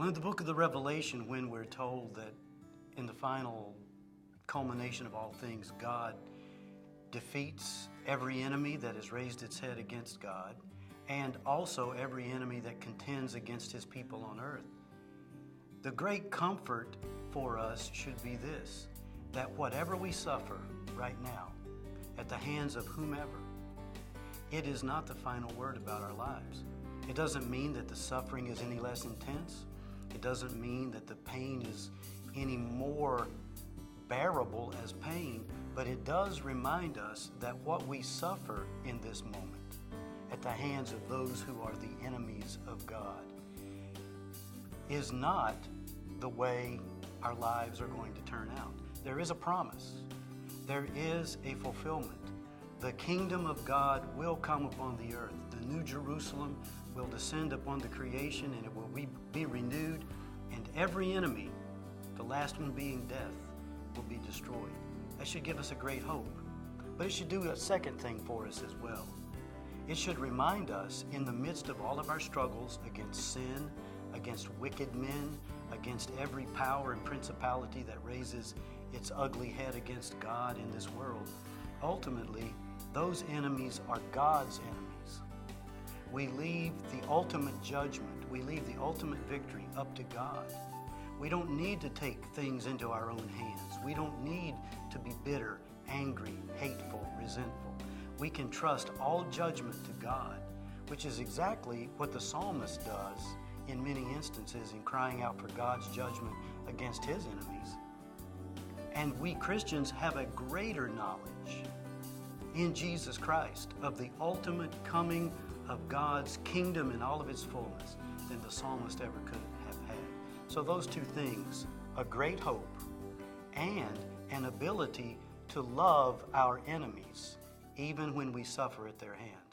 Well, in the book of the Revelation, when we're told that in the final culmination of all things, God defeats every enemy that has raised its head against God, and also every enemy that contends against his people on earth. The great comfort for us should be this, that whatever we suffer right now at the hands of whomever, it is not the final word about our lives. It doesn't mean that the suffering is any less intense. It doesn't mean that the pain is any more bearable as pain, but it does remind us that what we suffer in this moment at the hands of those who are the enemies of God is not the way our lives are going to turn out. There is a promise. There is a fulfillment. The kingdom of God will come upon the earth. The New Jerusalem will descend upon the creation, and it will be renewed, and every enemy, the last one being death, will be destroyed. That should give us a great hope. But it should do a second thing for us as well. It should remind us, in the midst of all of our struggles against sin, against wicked men, against every power and principality that raises its ugly head against God in this world, ultimately, those enemies are God's enemies. We leave the ultimate judgment, we leave the ultimate victory up to God. We don't need to take things into our own hands. We don't need to be bitter, angry, hateful, resentful. We can trust all judgment to God, which is exactly what the psalmist does in many instances in crying out for God's judgment against his enemies. And we Christians have a greater knowledge in Jesus Christ of the ultimate coming of God's kingdom in all of its fullness than the psalmist ever could have had. So those two things, a great hope and an ability to love our enemies even when we suffer at their hands.